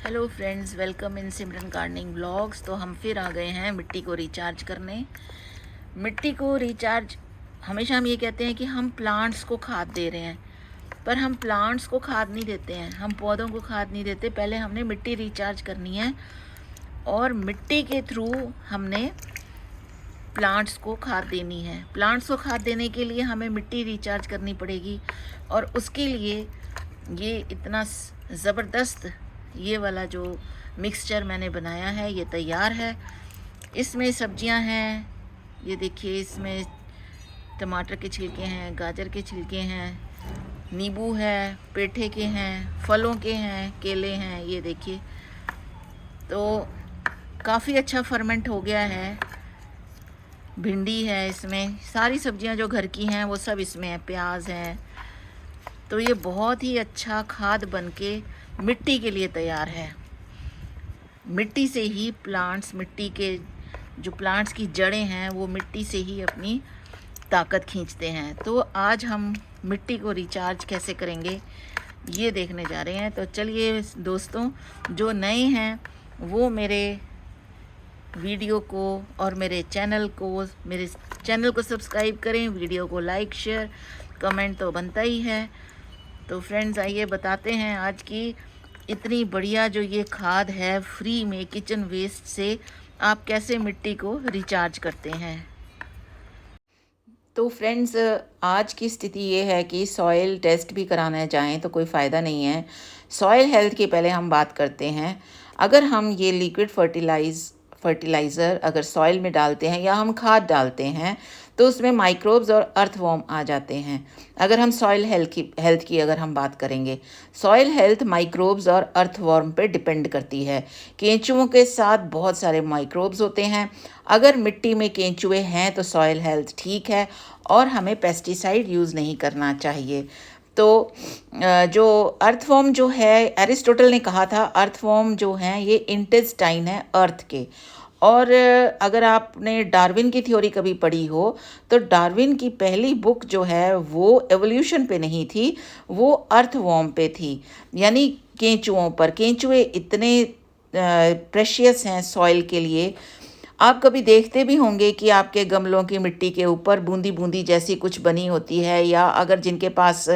Hello friends, welcome in Simran gardening blogs. तो हम फिर आ गए हैं मिट्टी को रिचार्ज करने। मिट्टी को रिचार्ज, हमेशा हम ये कहते हैं कि हम प्लांट्स को खाद दे रहे हैं, पर हम प्लांट्स को खाद नहीं देते हैं, हम पौधों को खाद नहीं देते। पहले हमने मिट्टी रिचार्ज करनी है और मिट्टी के थ्रू हमने प्लांट्स को खाद देनी है। प्लांट्स को खाद देने के लिए हमें मिट्टी रिचार्ज करनी पड़ेगी और उसके लिए ये इतना ज़बरदस्त ये वाला जो मिक्सचर मैंने बनाया है ये तैयार है। इसमें सब्जियां हैं, ये देखिए, इसमें टमाटर के छिलके हैं, गाजर के छिलके हैं, नींबू है, पेठे के हैं, फलों के हैं, केले हैं, ये देखिए। तो काफ़ी अच्छा फर्मेंट हो गया है। भिंडी है, इसमें सारी सब्जियां जो घर की हैं वो सब इसमें है, प्याज है। तो ये बहुत ही अच्छा खाद बनके मिट्टी के लिए तैयार है। मिट्टी से ही प्लांट्स, मिट्टी के जो प्लांट्स की जड़ें हैं वो मिट्टी से ही अपनी ताकत खींचते हैं। तो आज हम मिट्टी को रिचार्ज कैसे करेंगे ये देखने जा रहे हैं। तो चलिए दोस्तों, जो नए हैं वो मेरे वीडियो को और मेरे चैनल को सब्सक्राइब करें, वीडियो को लाइक शेयर कमेंट तो बनता ही है। तो फ्रेंड्स, आइए बताते हैं आज की इतनी बढ़िया जो ये खाद है फ्री में किचन वेस्ट से आप कैसे मिट्टी को रिचार्ज करते हैं। तो फ्रेंड्स, आज की स्थिति ये है कि सॉइल टेस्ट भी कराना जाएं तो कोई फ़ायदा नहीं है। सॉइल हेल्थ की पहले हम बात करते हैं। अगर हम ये लिक्विड फर्टिलाइज़र अगर सॉइल में डालते हैं या हम खाद डालते हैं तो उसमें माइक्रोब्स और अर्थवॉर्म आ जाते हैं। अगर हम सॉइल हेल्थ की अगर हम बात करेंगे, सॉइल हेल्थ माइक्रोब्स और अर्थवॉर्म पे डिपेंड करती है। केंचुओं के साथ बहुत सारे माइक्रोब्स होते हैं। अगर मिट्टी में केंचुए हैं तो सॉइल हेल्थ ठीक है और हमें पेस्टिसाइड यूज़ नहीं करना चाहिए। तो जो अर्थवॉर्म जो है, एरिस्टोटल ने कहा था अर्थवॉर्म जो हैं ये इंटेस्टाइन है अर्थ के। और अगर आपने डार्विन की थ्योरी कभी पढ़ी हो तो डार्विन की पहली बुक जो है वो एवोल्यूशन पे नहीं थी, वो अर्थवॉर्म पे थी, यानी केंचुओं पर। केंचुए इतने प्रेशियस हैं सॉइल के लिए। आप कभी देखते भी होंगे कि आपके गमलों की मिट्टी के ऊपर बूंदी बूंदी जैसी कुछ बनी होती है, या अगर जिनके पास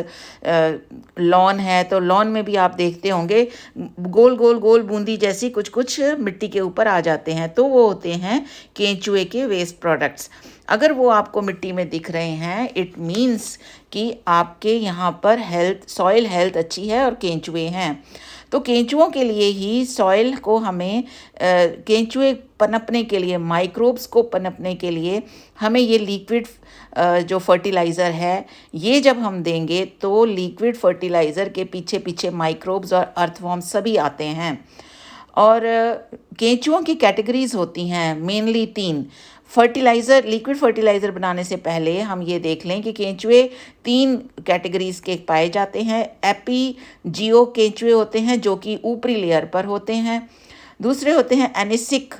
लॉन है तो लॉन में भी आप देखते होंगे गोल गोल गोल बूंदी जैसी कुछ कुछ मिट्टी के ऊपर आ जाते हैं। तो वो होते हैं केंचुए के वेस्ट प्रोडक्ट्स। अगर वो आपको मिट्टी में दिख रहे हैं, इट मीन्स कि आपके यहाँ पर सॉइल हेल्थ अच्छी है और केंचुए हैं। तो केंचुओं के लिए ही सॉइल को हमें केंचुए पनपने के लिए, माइक्रोब्स को पनपने के लिए हमें ये लिक्विड जो फर्टिलाइज़र है ये जब हम देंगे तो लिक्विड फर्टिलाइज़र के पीछे पीछे माइक्रोब्स और अर्थवॉर्म सभी आते हैं। और केंचुओं की कैटेगरीज होती हैं मेनली 3। लिक्विड फर्टिलाइज़र बनाने से पहले हम ये देख लें कि केंचुए 3 कैटेगरीज के पाए जाते हैं। जियो केंचुए होते हैं जो कि ऊपरी लेयर पर होते हैं। दूसरे होते हैं एनिसिक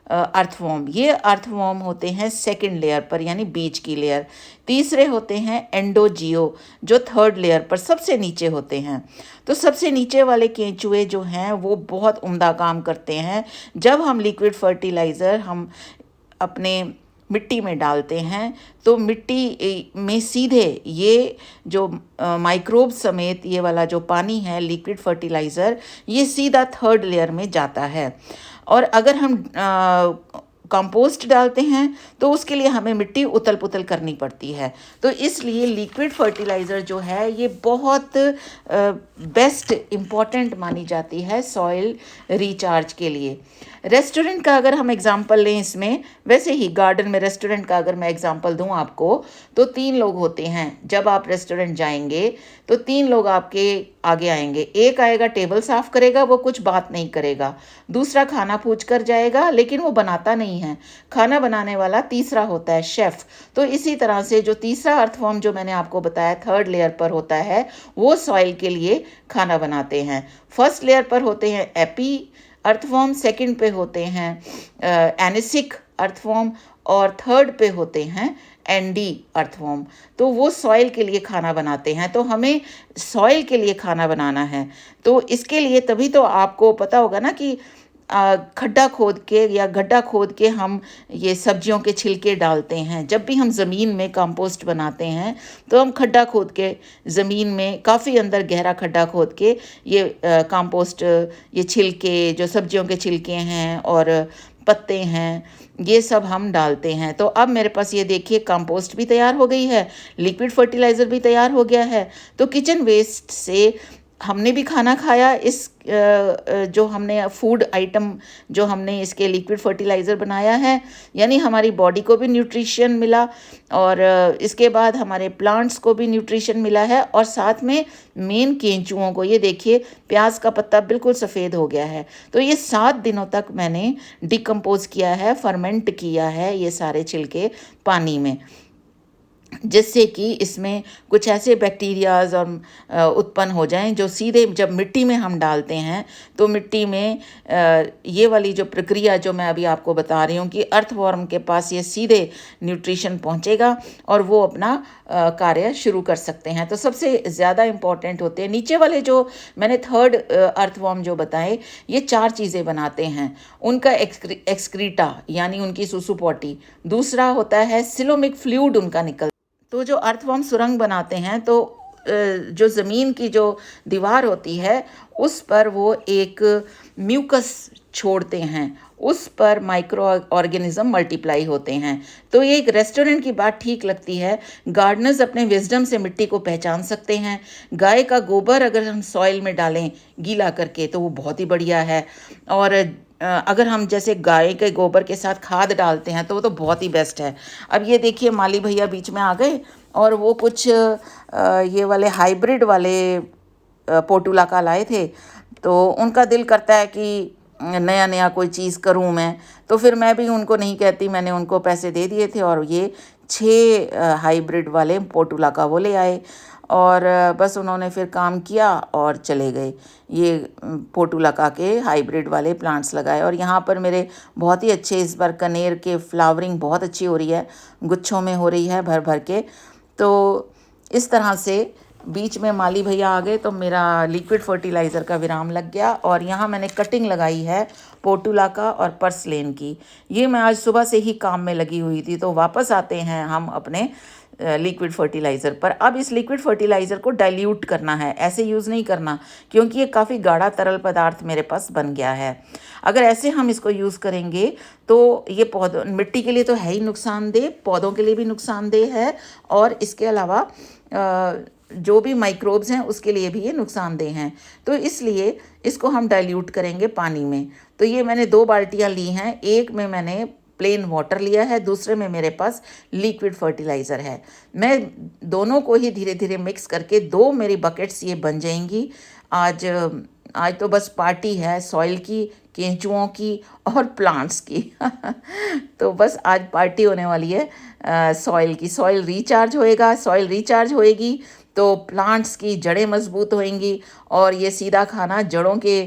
अर्थवॉर्म, ये अर्थवॉर्म होते हैं सेकंड लेयर पर, यानी बीच की लेयर। तीसरे होते हैं एंडोजियो जो थर्ड लेयर पर सबसे नीचे होते हैं। तो सबसे नीचे वाले केंचुए जो हैं वो बहुत उम्दा काम करते हैं। जब हम लिक्विड फर्टिलाइज़र हम अपने मिट्टी में डालते हैं तो मिट्टी में सीधे ये जो माइक्रोब समेत ये वाला जो पानी है लिक्विड फर्टिलाइज़र, ये सीधा थर्ड लेयर में जाता है। और अगर हम कंपोस्ट डालते हैं तो उसके लिए हमें मिट्टी उतल पुतल करनी पड़ती है। तो इसलिए लिक्विड फर्टिलाइज़र जो है ये बहुत बेस्ट इम्पॉर्टेंट मानी जाती है सॉइल रिचार्ज के लिए। रेस्टोरेंट का अगर हम एग्जांपल लें इसमें, वैसे ही गार्डन में रेस्टोरेंट का अगर मैं एग्जांपल दूं आपको, तो 3 लोग होते हैं। जब आप रेस्टोरेंट जाएंगे तो 3 लोग आपके आगे आएंगे। एक आएगा टेबल साफ करेगा, वो कुछ बात नहीं करेगा। दूसरा खाना पूछ कर जाएगा लेकिन वो बनाता नहीं है। खाना बनाने वाला तीसरा होता है शेफ़। तो इसी तरह से जो तीसरा अर्थवॉर्म जो मैंने आपको बताया थर्ड लेयर पर होता है, वो सॉइल के लिए खाना बनाते हैं। फर्स्ट लेयर पर होते हैं अर्थवॉर्म, सेकंड पे होते हैं एनिसिक अर्थवॉर्म और थर्ड पे होते हैं एंडी अर्थवॉर्म, तो वो सॉइल के लिए खाना बनाते हैं। तो हमें सॉइल के लिए खाना बनाना है, तो इसके लिए तभी तो आपको पता होगा ना कि खड्डा खोद के या गड्ढा खोद के हम ये सब्जियों के छिलके डालते हैं। जब भी हम ज़मीन में कंपोस्ट बनाते हैं तो हम खड्डा खोद के ज़मीन में काफ़ी अंदर गहरा खड्डा खोद के ये कंपोस्ट, ये छिलके जो सब्जियों के छिलके हैं और पत्ते हैं, ये सब हम डालते हैं। तो अब मेरे पास ये देखिए कंपोस्ट भी तैयार हो गई है, लिक्विड फर्टिलाइज़र भी तैयार हो गया है। तो किचन वेस्ट से हमने भी खाना खाया, इस जो हमने फूड आइटम जो हमने इसके लिक्विड फर्टिलाइज़र बनाया है, यानी हमारी बॉडी को भी न्यूट्रिशन मिला और इसके बाद हमारे प्लांट्स को भी न्यूट्रिशन मिला है और साथ में मेन केंचुओं को, ये देखिए प्याज का पत्ता बिल्कुल सफ़ेद हो गया है। तो ये 7 दिनों तक मैंने डिकम्पोज किया है, फर्मेंट किया है ये सारे छिलके पानी में, जिससे कि इसमें कुछ ऐसे बैक्टीरियाज और उत्पन्न हो जाएं जो सीधे जब मिट्टी में हम डालते हैं तो मिट्टी में ये वाली जो प्रक्रिया जो मैं अभी आपको बता रही हूँ कि अर्थवॉर्म के पास ये सीधे न्यूट्रिशन पहुँचेगा और वो अपना कार्य शुरू कर सकते हैं। तो सबसे ज़्यादा इम्पॉर्टेंट होते हैं नीचे वाले जो मैंने थर्ड अर्थवॉर्म जो बताए, ये 4 चीज़ें बनाते हैं। उनका एक्सक्रीटा यानी उनकी सुसु पॉटी, दूसरा होता है सिलोमिक फ्लूइड उनका निकल। तो जो अर्थवॉर्म सुरंग बनाते हैं तो जो ज़मीन की जो दीवार होती है उस पर वो एक म्यूकस छोड़ते हैं, उस पर माइक्रो ऑर्गेनिज्म मल्टीप्लाई होते हैं। तो ये एक रेस्टोरेंट की बात ठीक लगती है। गार्डनर्स अपने विजडम से मिट्टी को पहचान सकते हैं। गाय का गोबर अगर हम सॉइल में डालें गीला करके तो वो बहुत ही बढ़िया है, और अगर हम जैसे गाय के गोबर के साथ खाद डालते हैं तो वो तो बहुत ही बेस्ट है। अब ये देखिए माली भैया बीच में आ गए और वो कुछ ये वाले हाइब्रिड वाले पोटुलाका लाए थे, तो उनका दिल करता है कि नया नया कोई चीज़ करूं मैं, तो फिर मैं भी उनको नहीं कहती, मैंने उनको पैसे दे दिए थे और ये 6 हाइब्रिड वाले पोटुलाका वो ले आए और बस उन्होंने फिर काम किया और चले गए। ये पोटुलाका के हाइब्रिड वाले प्लांट्स लगाए और यहाँ पर मेरे बहुत ही अच्छे इस बार कनेर के फ्लावरिंग बहुत अच्छी हो रही है, गुच्छों में हो रही है भर भर के। तो इस तरह से बीच में माली भैया आ गए तो मेरा लिक्विड फर्टिलाइज़र का विराम लग गया और यहाँ मैंने कटिंग लगाई है पोटुलाका और पर्सलेन की। ये मैं आज सुबह से ही काम में लगी हुई थी। तो वापस आते हैं हम अपने लिक्विड फर्टिलाइज़र पर। अब इस लिक्विड फर्टिलाइज़र को डाइल्यूट करना है, ऐसे यूज़ नहीं करना क्योंकि ये काफ़ी गाढ़ा तरल पदार्थ मेरे पास बन गया है। अगर ऐसे हम इसको यूज़ करेंगे तो ये पौधों मिट्टी के लिए तो है ही नुकसानदेह, पौधों के लिए भी नुकसानदेह है और इसके अलावा जो भी माइक्रोब्स हैं उसके लिए भी ये नुकसानदेह हैं। तो इसलिए इसको हम डाइल्यूट करेंगे पानी में। तो ये मैंने 2 बाल्टियाँ ली हैं, एक में मैंने प्लेन वाटर लिया है, दूसरे में मेरे पास लिक्विड फर्टिलाइज़र है। मैं दोनों को ही धीरे धीरे मिक्स करके 2 मेरी बकेट्स ये बन जाएंगी। आज तो बस पार्टी है सॉइल की, केंचुओं की और प्लांट्स की तो बस आज पार्टी होने वाली है सॉइल की। सॉइल रिचार्ज होएगा, सॉइल रिचार्ज होएगी तो प्लांट्स की जड़ें मजबूत होएंगी और ये सीधा खाना जड़ों के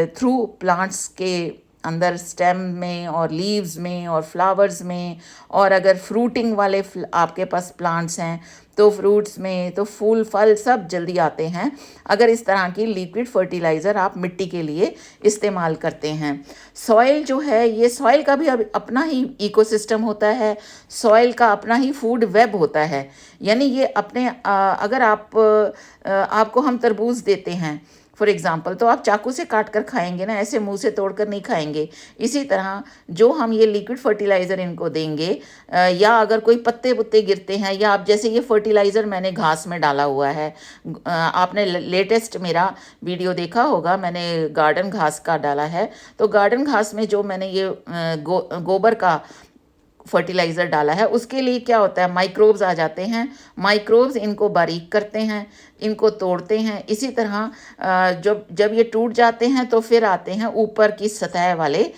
थ्रू प्लांट्स के अंदर स्टेम में और लीव्स में और फ्लावर्स में, और अगर फ्रूटिंग वाले आपके पास प्लांट्स हैं तो फ्रूट्स में, तो फूल फल सब जल्दी आते हैं अगर इस तरह की लिक्विड फर्टिलाइज़र आप मिट्टी के लिए इस्तेमाल करते हैं। सॉइल जो है, ये सॉइल का भी अपना ही इकोसिस्टम होता है, सॉइल का अपना ही फूड वेब होता है। यानी ये अपने अगर आपको हम तरबूज देते हैं फॉर एग्ज़ाम्पल, तो आप चाकू से काट कर खाएंगे ना, ऐसे मुंह से तोड़ कर नहीं खाएंगे। इसी तरह जो हम ये लिक्विड फर्टिलाइज़र इनको देंगे या अगर कोई पत्ते पुत्ते गिरते हैं, या आप जैसे ये फर्टिलाइज़र मैंने घास में डाला हुआ है, आपने लेटेस्ट मेरा वीडियो देखा होगा, मैंने गार्डन घास का डाला है। तो गार्डन घास में जो मैंने ये गोबर का फर्टिलाइज़र डाला है उसके लिए क्या होता है, माइक्रोब्स आ जाते हैं। माइक्रोब्स इनको बारीक करते हैं, इनको तोड़ते हैं। इसी तरह जब ये टूट जाते हैं तो फिर आते हैं ऊपर की सतह वाले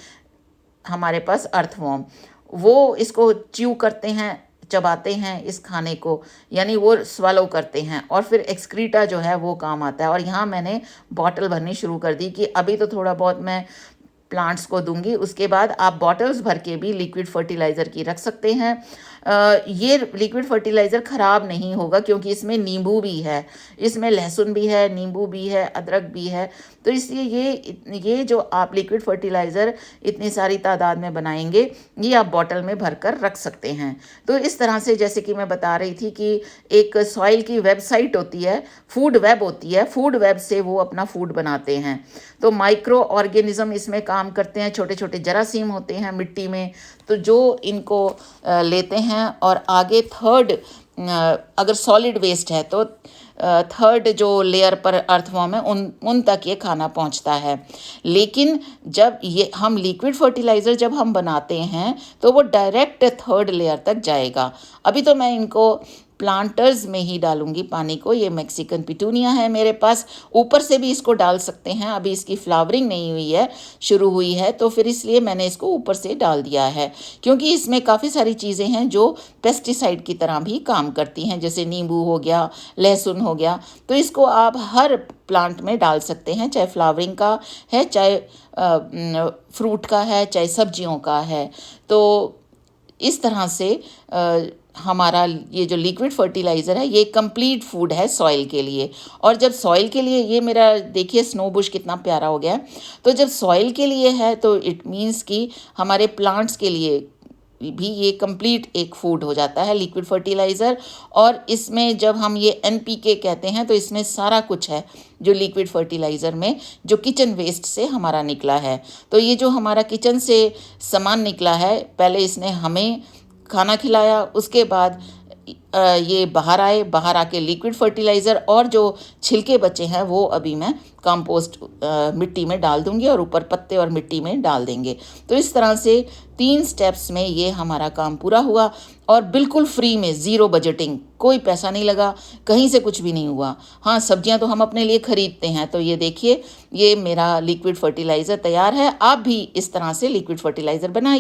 हमारे पास अर्थवॉर्म, वो इसको च्यू करते हैं, चबाते हैं इस खाने को, यानी वो स्वालो करते हैं और फिर एक्सक्रीटा जो है वो काम आता है। और यहाँ मैंने बॉटल भरनी शुरू कर दी कि अभी तो थोड़ा बहुत मैं प्लांट्स को दूंगी, उसके बाद आप बॉटल्स भर के भी लिक्विड फर्टिलाइज़र की रख सकते हैं। ये लिक्विड फर्टिलाइज़र ख़राब नहीं होगा क्योंकि इसमें नींबू भी है, इसमें लहसुन भी है, नींबू भी है, अदरक भी है। तो इसलिए ये जो आप लिक्विड फर्टिलाइज़र इतनी सारी तादाद में बनाएँगे, ये आप बॉटल में भर कर रख सकते हैं। तो इस तरह से जैसे कि मैं बता रही थी कि एक सॉइल की वेबसाइट होती है, फूड वेब होती है, फूड वेब से वो अपना फूड बनाते हैं। तो माइक्रो ऑर्गेनिज़्म इसमें काम करते हैं, छोटे-छोटे जरासीम होते हैं मिट्टी में, तो जो इनको लेते हैं और आगे थर्ड अगर सॉलिड वेस्ट है तो थर्ड जो लेयर पर अर्थवॉर्म है उन तक ये खाना पहुंचता है। लेकिन जब ये हम लिक्विड फर्टिलाइज़र जब हम बनाते हैं तो वो डायरेक्ट थर्ड लेयर तक जाएगा। अभी तो मैं इनको प्लांटर्स में ही डालूंगी पानी को। ये मैक्सिकन पिटूनिया है मेरे पास, ऊपर से भी इसको डाल सकते हैं। अभी इसकी फ्लावरिंग नहीं हुई है, शुरू हुई है, तो फिर इसलिए मैंने इसको ऊपर से डाल दिया है, क्योंकि इसमें काफ़ी सारी चीज़ें हैं जो पेस्टिसाइड की तरह भी काम करती हैं, जैसे नींबू हो गया, लहसुन हो गया। तो इसको आप हर प्लांट में डाल सकते हैं, चाहे फ्लावरिंग का है, चाहे फ्रूट का है, चाहे सब्जियों का है। तो इस तरह से हमारा ये जो लिक्विड फर्टिलाइज़र है ये कंप्लीट फूड है सॉइल के लिए। और जब सॉइल के लिए, ये मेरा देखिए स्नो बुश कितना प्यारा हो गया है, तो जब सॉइल के लिए है तो इट मीन्स कि हमारे प्लांट्स के लिए भी ये कंप्लीट एक फूड हो जाता है लिक्विड फर्टिलाइज़र। और इसमें जब हम ये एनपीके कहते हैं तो इसमें सारा कुछ है जो लिक्विड फर्टिलाइज़र में जो किचन वेस्ट से हमारा निकला है। तो ये जो हमारा किचन से सामान निकला है, पहले इसने हमें खाना खिलाया, उसके बाद ये बाहर आके लिक्विड फर्टिलाइज़र और जो छिलके बचे हैं वो अभी मैं कंपोस्ट मिट्टी में डाल दूंगी और ऊपर पत्ते और मिट्टी में डाल देंगे। तो इस तरह से 3 स्टेप्स में ये हमारा काम पूरा हुआ और बिल्कुल फ्री में, ज़ीरो बजटिंग, कोई पैसा नहीं लगा, कहीं से कुछ भी नहीं हुआ। हाँ, सब्जियां तो हम अपने लिए खरीदते हैं। तो ये देखिए, ये मेरा लिक्विड फर्टिलाइज़र तैयार है। आप भी इस तरह से लिक्विड फर्टिलाइज़र बनाइए।